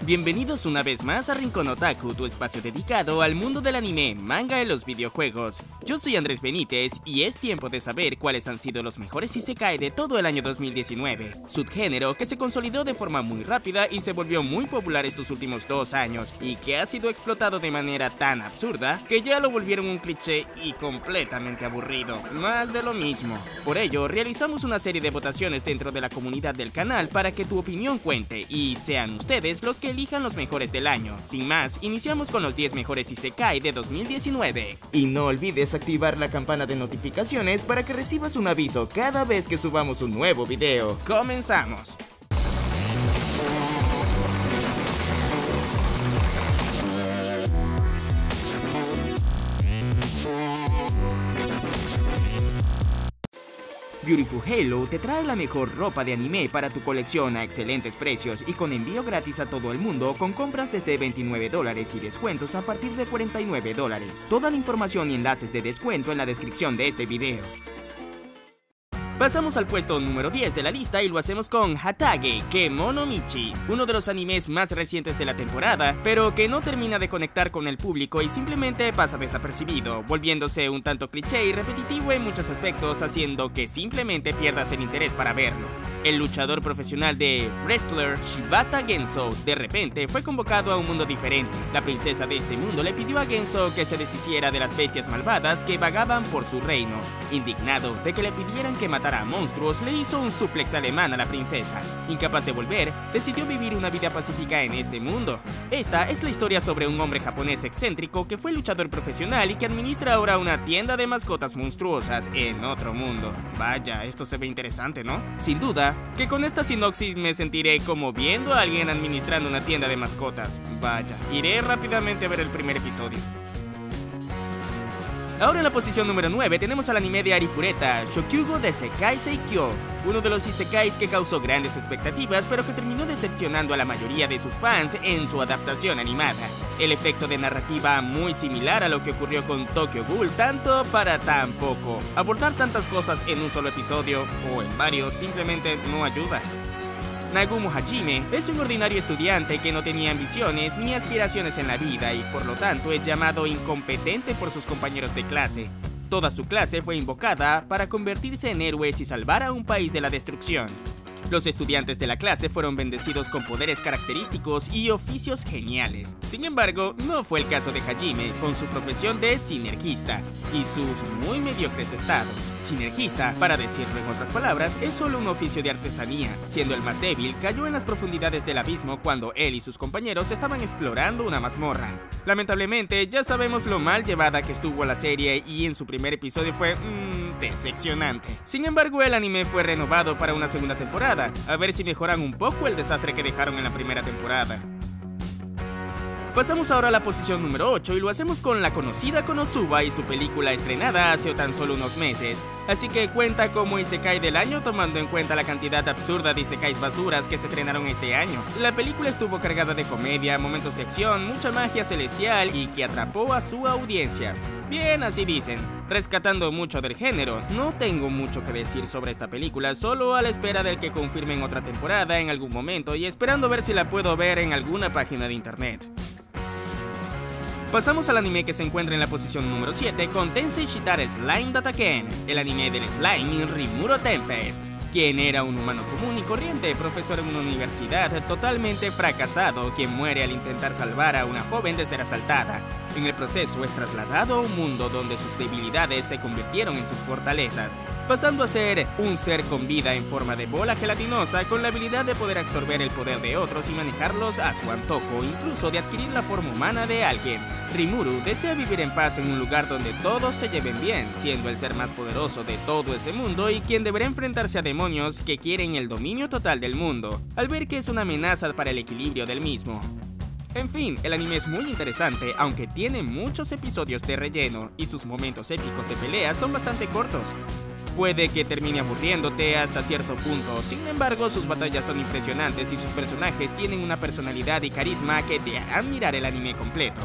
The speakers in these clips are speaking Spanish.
Bienvenidos una vez más a Rincón Otaku, tu espacio dedicado al mundo del anime, manga y los videojuegos. Yo soy Andrés Benítez y es tiempo de saber cuáles han sido los mejores isekai de todo el año 2019, subgénero que se consolidó de forma muy rápida y se volvió muy popular estos últimos 2 años y que ha sido explotado de manera tan absurda que ya lo volvieron un cliché y completamente aburrido, más de lo mismo. Por ello, realizamos una serie de votaciones dentro de la comunidad del canal para que tu opinión cuente y sean ustedes los que elijan los mejores del año. Sin más, iniciamos con los 10 mejores isekai de 2019. Y no olvides activar la campana de notificaciones para que recibas un aviso cada vez que subamos un nuevo video. ¡Comenzamos! Beautiful Halo te trae la mejor ropa de anime para tu colección a excelentes precios y con envío gratis a todo el mundo con compras desde $29 y descuentos a partir de $49. Toda la información y enlaces de descuento en la descripción de este video. Pasamos al puesto número 10 de la lista y lo hacemos con Hatage Kemonomichi, uno de los animes más recientes de la temporada, pero que no termina de conectar con el público y simplemente pasa desapercibido, volviéndose un tanto cliché y repetitivo en muchos aspectos, haciendo que simplemente pierdas el interés para verlo. El luchador profesional de Wrestler Shibata Genso de repente fue convocado a un mundo diferente. La princesa de este mundo le pidió a Genso que se deshiciera de las bestias malvadas que vagaban por su reino. Indignado de que le pidieran que matara a monstruos, le hizo un suplex alemán a la princesa. Incapaz de volver, decidió vivir una vida pacífica en este mundo. Esta es la historia sobre un hombre japonés excéntrico que fue luchador profesional y que administra ahora una tienda de mascotas monstruosas en otro mundo. Vaya, esto se ve interesante, ¿no? Sin duda, que con esta sinopsis me sentiré como viendo a alguien administrando una tienda de mascotas. Vaya, iré rápidamente a ver el primer episodio. Ahora en la posición número 9 tenemos al anime de Arifureta, Shokyugo Desekai Seikyo, uno de los isekais que causó grandes expectativas pero que terminó decepcionando a la mayoría de sus fans en su adaptación animada. El efecto de narrativa muy similar a lo que ocurrió con Tokyo Ghoul, tanto para tan poco. Abordar tantas cosas en un solo episodio o en varios simplemente no ayuda. Nagumo Hajime es un ordinario estudiante que no tenía ambiciones ni aspiraciones en la vida y por lo tanto es llamado incompetente por sus compañeros de clase. Toda su clase fue invocada para convertirse en héroes y salvar a un país de la destrucción. Los estudiantes de la clase fueron bendecidos con poderes característicos y oficios geniales. Sin embargo, no fue el caso de Hajime con su profesión de sinergista y sus muy mediocres estados. Sinergista, para decirlo en otras palabras, es solo un oficio de artesanía. Siendo el más débil, cayó en las profundidades del abismo cuando él y sus compañeros estaban explorando una mazmorra. Lamentablemente, ya sabemos lo mal llevada que estuvo la serie y en su primer episodio fue decepcionante. Sin embargo, el anime fue renovado para una segunda temporada, a ver si mejoran un poco el desastre que dejaron en la primera temporada. Pasamos ahora a la posición número 8 y lo hacemos con la conocida Konosuba y su película estrenada hace tan solo unos meses, así que cuenta como isekai del año tomando en cuenta la cantidad absurda de isekais basuras que se estrenaron este año. La película estuvo cargada de comedia, momentos de acción, mucha magia celestial y que atrapó a su audiencia. Bien, así dicen, rescatando mucho del género. No tengo mucho que decir sobre esta película, solo a la espera del que confirmen otra temporada en algún momento y esperando ver si la puedo ver en alguna página de internet. Pasamos al anime que se encuentra en la posición número 7 con Tensei Shitara Slime Dataken, el anime del slime Rimuro Tempest, quien era un humano común y corriente, profesor en una universidad totalmente fracasado, quien muere al intentar salvar a una joven de ser asaltada. En el proceso es trasladado a un mundo donde sus debilidades se convirtieron en sus fortalezas, pasando a ser un ser con vida en forma de bola gelatinosa con la habilidad de poder absorber el poder de otros y manejarlos a su antojo, incluso de adquirir la forma humana de alguien. Rimuru desea vivir en paz en un lugar donde todos se lleven bien, siendo el ser más poderoso de todo ese mundo y quien deberá enfrentarse a demonios que quieren el dominio total del mundo, al ver que es una amenaza para el equilibrio del mismo. En fin, el anime es muy interesante, aunque tiene muchos episodios de relleno y sus momentos épicos de pelea son bastante cortos. Puede que termine aburriéndote hasta cierto punto, sin embargo sus batallas son impresionantes y sus personajes tienen una personalidad y carisma que te harán mirar el anime completo.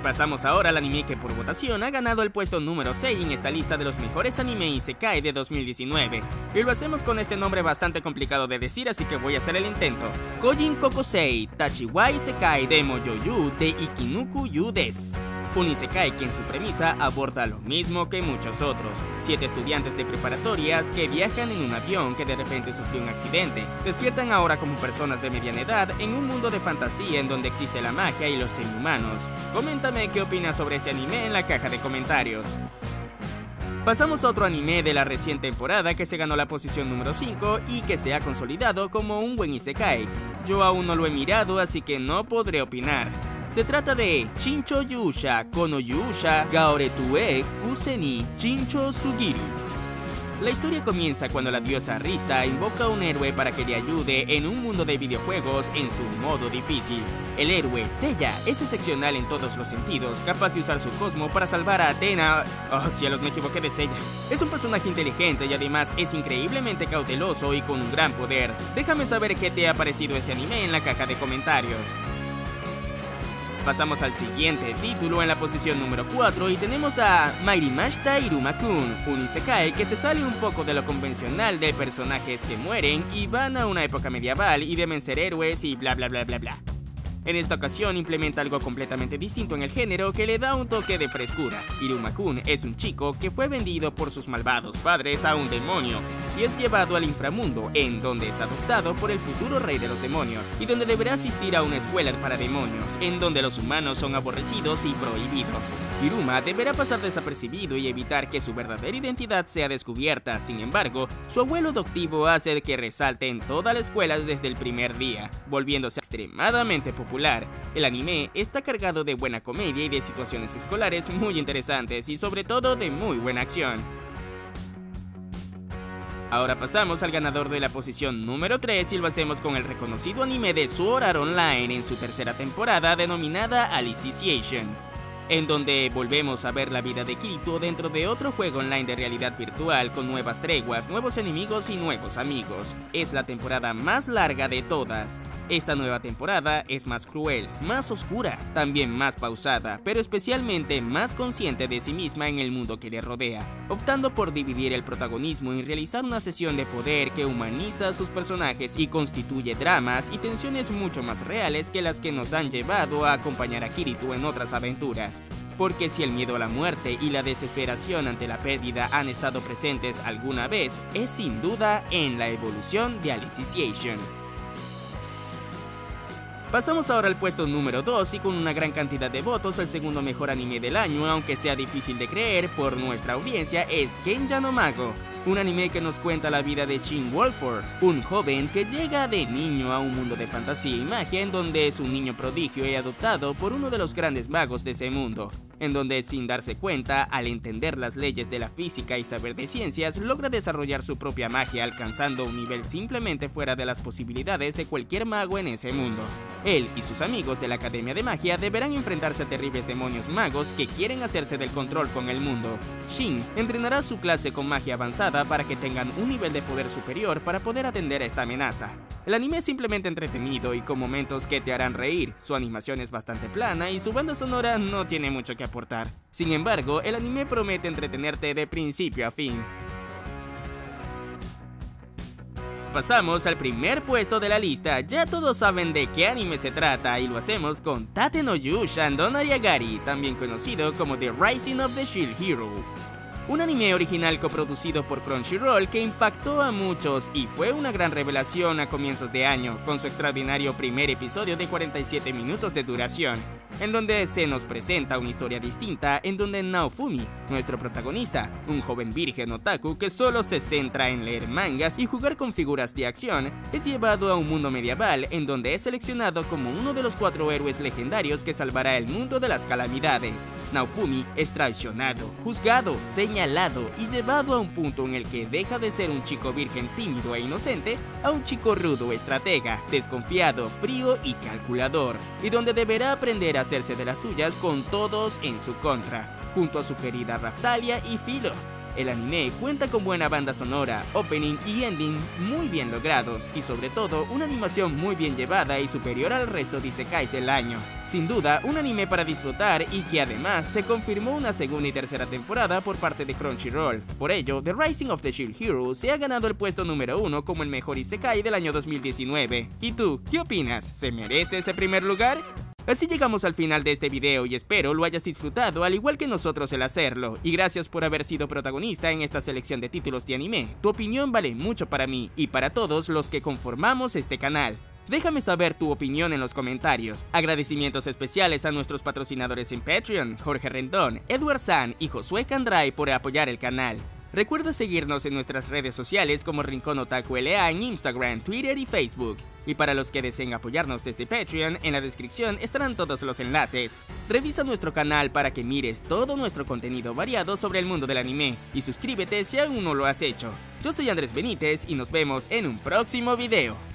Pasamos ahora al anime que por votación ha ganado el puesto número 6 en esta lista de los mejores anime isekai de 2019. Y lo hacemos con este nombre bastante complicado de decir, así que voy a hacer el intento. Kojin Kokosei Tachiwa Isekai Demo Yoyu de Ikinuku Yu Desu. Un isekai que en su premisa aborda lo mismo que muchos otros. 7 estudiantes de preparatorias que viajan en un avión que de repente sufrió un accidente. Despiertan ahora como personas de mediana edad en un mundo de fantasía en donde existe la magia y los semi-humanos. Coméntame qué opinas sobre este anime en la caja de comentarios. Pasamos a otro anime de la recién temporada que se ganó la posición número 5 y que se ha consolidado como un buen isekai. Yo aún no lo he mirado, así que no podré opinar. Se trata de Chincho Yusha Kono Yusha Gaoretue Kuseni Chincho Sugiru. La historia comienza cuando la diosa Arista invoca a un héroe para que le ayude en un mundo de videojuegos en su modo difícil. El héroe, Seiya, es excepcional en todos los sentidos, capaz de usar su cosmo para salvar a Athena. Oh, cielos, me equivoqué de Seiya. Es un personaje inteligente y además es increíblemente cauteloso y con un gran poder. Déjame saber qué te ha parecido este anime en la caja de comentarios. Pasamos al siguiente título en la posición número 4 y tenemos a Mairimashita Iruma-kun, un isekai que se sale un poco de lo convencional de personajes que mueren y van a una época medieval y deben ser héroes y bla bla bla bla bla. En esta ocasión implementa algo completamente distinto en el género que le da un toque de frescura. Iruma-kun es un chico que fue vendido por sus malvados padres a un demonio y es llevado al inframundo, en donde es adoptado por el futuro rey de los demonios y donde deberá asistir a una escuela para demonios, en donde los humanos son aborrecidos y prohibidos. Iruma deberá pasar desapercibido y evitar que su verdadera identidad sea descubierta. Sin embargo, su abuelo adoptivo hace que resalte en toda la escuela desde el primer día, volviéndose extremadamente popular. El anime está cargado de buena comedia y de situaciones escolares muy interesantes y sobre todo de muy buena acción. Ahora pasamos al ganador de la posición número 3 y lo hacemos con el reconocido anime de Sword Art Online en su tercera temporada denominada Alicization, en donde volvemos a ver la vida de Kirito dentro de otro juego online de realidad virtual con nuevas treguas, nuevos enemigos y nuevos amigos. Es la temporada más larga de todas. Esta nueva temporada es más cruel, más oscura, también más pausada, pero especialmente más consciente de sí misma en el mundo que le rodea, optando por dividir el protagonismo y realizar una sesión de poder que humaniza a sus personajes y constituye dramas y tensiones mucho más reales que las que nos han llevado a acompañar a Kirito en otras aventuras. Porque si el miedo a la muerte y la desesperación ante la pérdida han estado presentes alguna vez, es sin duda en la evolución de Alicization. Pasamos ahora al puesto número 2 y con una gran cantidad de votos el segundo mejor anime del año, aunque sea difícil de creer por nuestra audiencia, es Kenya no Mago, un anime que nos cuenta la vida de Shin Wolford, un joven que llega de niño a un mundo de fantasía y magia en donde es un niño prodigio y adoptado por uno de los grandes magos de ese mundo, en donde sin darse cuenta, al entender las leyes de la física y saber de ciencias, logra desarrollar su propia magia alcanzando un nivel simplemente fuera de las posibilidades de cualquier mago en ese mundo. Él y sus amigos de la Academia de Magia deberán enfrentarse a terribles demonios magos que quieren hacerse del control con el mundo. Shin entrenará su clase con magia avanzada para que tengan un nivel de poder superior para poder atender a esta amenaza. El anime es simplemente entretenido y con momentos que te harán reír, su animación es bastante plana y su banda sonora no tiene mucho que aportar. Sin embargo, el anime promete entretenerte de principio a fin. Pasamos al primer puesto de la lista. Ya todos saben de qué anime se trata y lo hacemos con Tate no Yu Shandon Ariagari, también conocido como The Rising of the Shield Hero. Un anime original coproducido por Crunchyroll que impactó a muchos y fue una gran revelación a comienzos de año, con su extraordinario primer episodio de 47 minutos de duración, en donde se nos presenta una historia distinta en donde Naofumi, nuestro protagonista, un joven virgen otaku que solo se centra en leer mangas y jugar con figuras de acción, es llevado a un mundo medieval en donde es seleccionado como uno de los 4 héroes legendarios que salvará el mundo de las calamidades. Naofumi es traicionado, juzgado, señalado y llevado a un punto en el que deja de ser un chico virgen tímido e inocente a un chico rudo, estratega, desconfiado, frío y calculador, y donde deberá aprender a hacerse de las suyas con todos en su contra, junto a su querida Raftalia y Philo. El anime cuenta con buena banda sonora, opening y ending muy bien logrados, y sobre todo una animación muy bien llevada y superior al resto de isekais del año. Sin duda, un anime para disfrutar y que además se confirmó una segunda y tercera temporada por parte de Crunchyroll. Por ello, The Rising of the Shield Hero se ha ganado el puesto número 1 como el mejor isekai del año 2019. ¿Y tú, qué opinas? ¿Se merece ese primer lugar? Así llegamos al final de este video y espero lo hayas disfrutado al igual que nosotros el hacerlo, y gracias por haber sido protagonista en esta selección de títulos de anime. Tu opinión vale mucho para mí y para todos los que conformamos este canal. Déjame saber tu opinión en los comentarios. Agradecimientos especiales a nuestros patrocinadores en Patreon, Jorge Rendón, Edward San y Josué Candray por apoyar el canal. Recuerda seguirnos en nuestras redes sociales como Rincón Otaku LA en Instagram, Twitter y Facebook. Y para los que deseen apoyarnos desde Patreon, en la descripción estarán todos los enlaces. Revisa nuestro canal para que mires todo nuestro contenido variado sobre el mundo del anime, y suscríbete si aún no lo has hecho. Yo soy Andrés Benítez y nos vemos en un próximo video.